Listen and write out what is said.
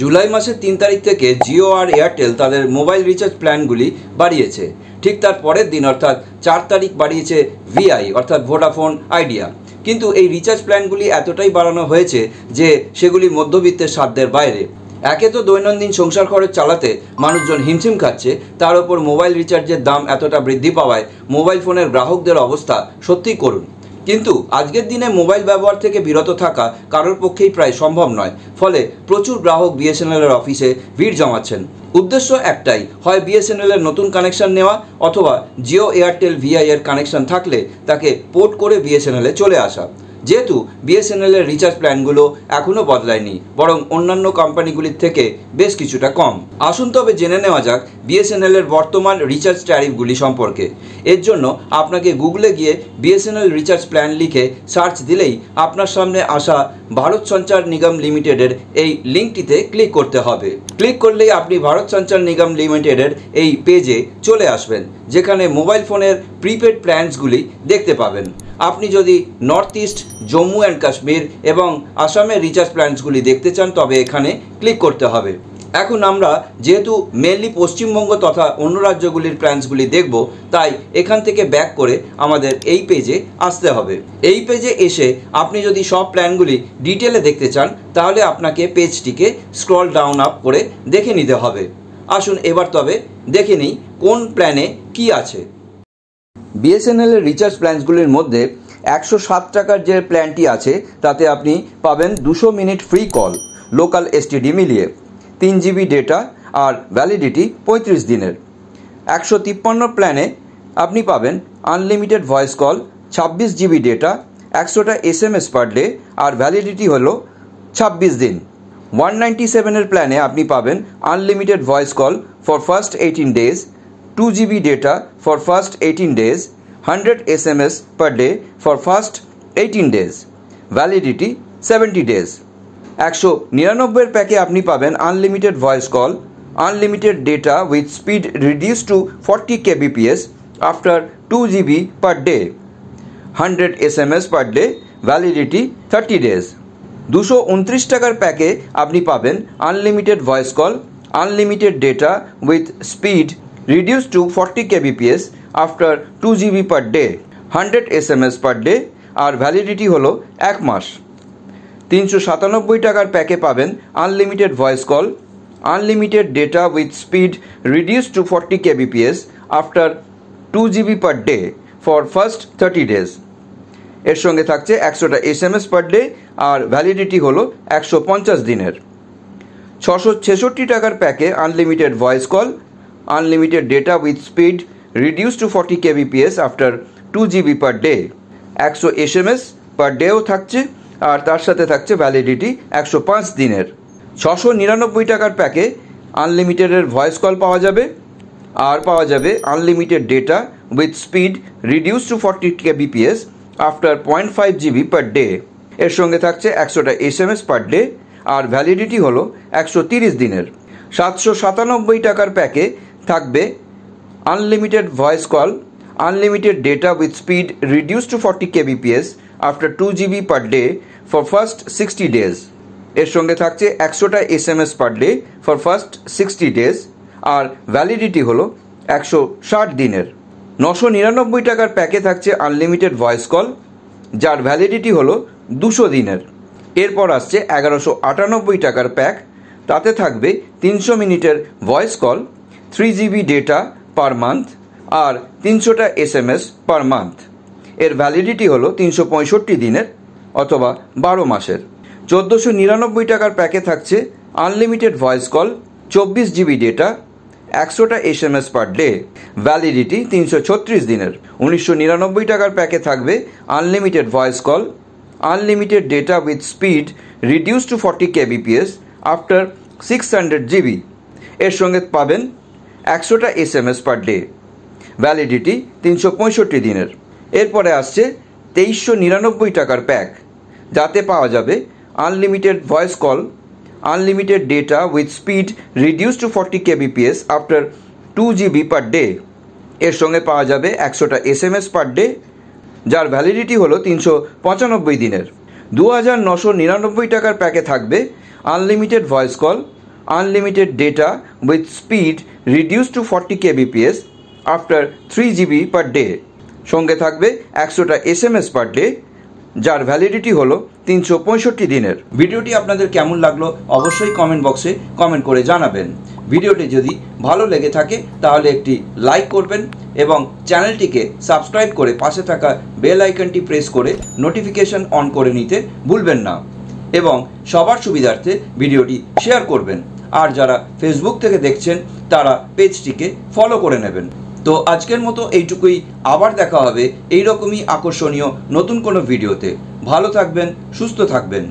জুলাই মাসের 3 তারিখ থেকে জিও আর এয়ারটেল তাদের মোবাইল রিচার্জ প্ল্যানগুলি বাড়িয়েছে। ঠিক তার পরের দিন অর্থাৎ 4 তারিখ বাড়িয়েছে ভিআই অর্থাৎ ভোডাফোন আইডিয়া। কিন্তু এই রিচার্জ প্ল্যানগুলি এতটাই বাড়ানো হয়েছে যে সেগুলি মধ্যবিত্তের সাধ্যের বাইরে। একে তো দৈনন্দিন সংসার খরচ চালাতে মানুষজন হিমশিম খাচ্ছে, তার ওপর মোবাইল রিচার্জের দাম এতটা বৃদ্ধি পাওয়ায় মোবাইল ফোনের গ্রাহকদের অবস্থা সত্যিই করুণ। কিন্তু আজকের দিনে মোবাইল ব্যবহার থেকে বিরত থাকা কারোর পক্ষেই প্রায় সম্ভব নয়। ফলে প্রচুর গ্রাহক বিএসএনএলের অফিসে ভিড় জমাচ্ছেন। উদ্দেশ্য একটাই, হয় বিএসএনএলের নতুন কানেকশন নেওয়া অথবা জিও এয়ারটেল ভিআই এর কানেকশন থাকলে তাকে পোর্ট করে বিএসএনএলে চলে আসা। যেহেতু বিএসএনএলের রিচার্জ প্ল্যানগুলো এখনও বদলায়নি, বরং অন্যান্য কোম্পানিগুলির থেকে বেশ কিছুটা কম। আসুন তবে জেনে নেওয়া যাক বিএসএনএলের বর্তমান রিচার্জ ট্যারিফগুলি সম্পর্কে। এর জন্য আপনাকে গুগলে গিয়ে বিএসএনএল রিচার্জ প্ল্যান লিখে সার্চ দিলেই আপনার সামনে আসা ভারত সঞ্চার নিগম লিমিটেডের এই লিঙ্কটিতে ক্লিক করতে হবে। ক্লিক করলেই আপনি ভারত সঞ্চার নিগম লিমিটেডের এই পেজে চলে আসবেন, যেখানে মোবাইল ফোনের প্রিপেড প্ল্যানসগুলি দেখতে পাবেন। আপনি যদি north east, Jammu and Kashmir এবং আসামের রিচার্জ প্ল্যানসগুলি দেখতে চান তবে এখানে ক্লিক করতে হবে। এখন আমরা যেহেতু মেনলি পশ্চিমবঙ্গ তথা অন্য রাজ্যগুলির প্ল্যানসগুলি দেখব, তাই এখান থেকে ব্যাক করে আমাদের এই পেজে আসতে হবে। এই পেজে এসে আপনি যদি সব প্ল্যানগুলি ডিটেলে দেখতে চান তাহলে আপনাকে পেজটিকে স্ক্রল ডাউন আপ করে দেখে নিতে হবে। আসুন এবার তবে দেখে নিই কোন প্ল্যানে কি আছে। বিএসএনএলের রিচার্জ প্ল্যানসগুলির মধ্যে 107 টাকার যে প্ল্যানটি আছে তাতে আপনি পাবেন 200 minute free call, local STD মিলিয়ে, 3 জিবি ডেটা আর ভ্যালিডিটি 35 দিনের। 153 প্ল্যানে আপনি পাবেন unlimited voice call, 26 GB data, 100টা SMS পার ডে আর ভ্যালিডিটি হলো 26 দিন। 197 প্ল্যানে আপনি পাবেন unlimited voice call for first 18 days, 2 GB data for first 18 days, 100 SMS per day for first 18 days, validity 70 days. 199 প্যাকে আপনি পাবেন unlimited voice call, unlimited data with speed reduced to 40 kbps after 2 GB per day, 100 SMS per day, validity 30 days. 229 টাকার প্যাকে আপনি পাবেন unlimited voice call, unlimited data with speed reduced to 40 kbps after 2 GB per day, 100 SMS per day আর validity হলো 1 মাস। 397 টাকার প্যাকে পাবেন unlimited voice call, unlimited data with speed reduced to 40 kbps after 2 GB per day for first 30 days. এর সঙ্গে থাকছে 100টা SMS per day আর ভ্যালিডিটি হলো 150 দিনের। 666 টাকার প্যাকে unlimited voice call, unlimited data with speed reduced to 40 kbps after 2 GB per day, 100 SMS per day থাকছে আর তার সাথে থাকছে ভ্যালিডিটি 105 দিনের। 699 টাকার প্যাকে আনলিমিটেডের ভয়েস কল পাওয়া যাবে আর পাওয়া যাবে unlimited data with speed reduced to 40 kbps after 0.5 GB per day। এর সঙ্গে থাকছে 100টা SMS per day আর ভ্যালিডিটি হলো 130 দিনের। 797 টাকার প্যাকে থাকবে unlimited voice call, unlimited data with speed reduced to 40 kbps after 2 GB per day for first 60 days. এর সঙ্গে থাকছে 100টা SMS per day for first 60 days আর ভ্যালিডিটি হলো 160 দিনের। 999 টাকার প্যাকে থাকছে আনলিমিটেড ভয়েস কল, যার ভ্যালিডিটি হলো 200 দিনের। এরপর আসছে 1198 টাকার প্যাক, তাতে থাকবে 300 মিনিটের voice call, 3 GB data per month আর 300টা SMS পার মান্থ। এর ভ্যালিডিটি হলো 365 দিনের অথবা 12 মাসের। 1499 টাকার প্যাকে থাকছে unlimited voice call, 24 GB data, 100টা SMS পার ডে, ভ্যালিডিটি 336 দিনের। 1999 টাকার প্যাকে থাকবে unlimited voice call, unlimited data with speed reduced to 40 kbps after 600 GB। এর সঙ্গে পাবেন 100টা SMS পার ডে, ভ্যালিডিটি 365 দিনের। এরপরে আসছে 2399 টাকার প্যাক, যাতে পাওয়া যাবে unlimited voice call, unlimited data with speed reduced to 40 kbps after 2 GB per day. এর সঙ্গে পাওয়া যাবে 100টা SMS পার ডে, যার ভ্যালিডিটি হলো 395 দিনের। 2999 টাকার প্যাকে থাকবে unlimited voice call, unlimited data with speed reduce to 40 kbps after 3 GB per day. সঙ্গে থাকবে 100টা SMS পার ডে, যার ভ্যালিডিটি হলো 365 দিনের। ভিডিওটি আপনাদের কেমন লাগলো অবশ্যই কমেন্ট বক্সে কমেন্ট করে জানাবেন। ভিডিওটি যদি ভালো লেগে থাকে তাহলে একটি লাইক করবেন এবং চ্যানেলটিকে সাবস্ক্রাইব করে পাশে থাকা বেল আইকনটি প্রেস করে নোটিফিকেশন অন করে নিতে ভুলবেন না এবং সবার সুবিধার্থে ভিডিওটি শেয়ার করবেন। আর যারা ফেসবুক থেকে দেখছেন তারা পেজটিকে ফলো করে নেবেন। তো আজকের মতো এইটুকুই, আবার দেখা হবে এইরকমই আকর্ষণীয় নতুন কোনো ভিডিওতে। ভালো থাকবেন, সুস্থ থাকবেন।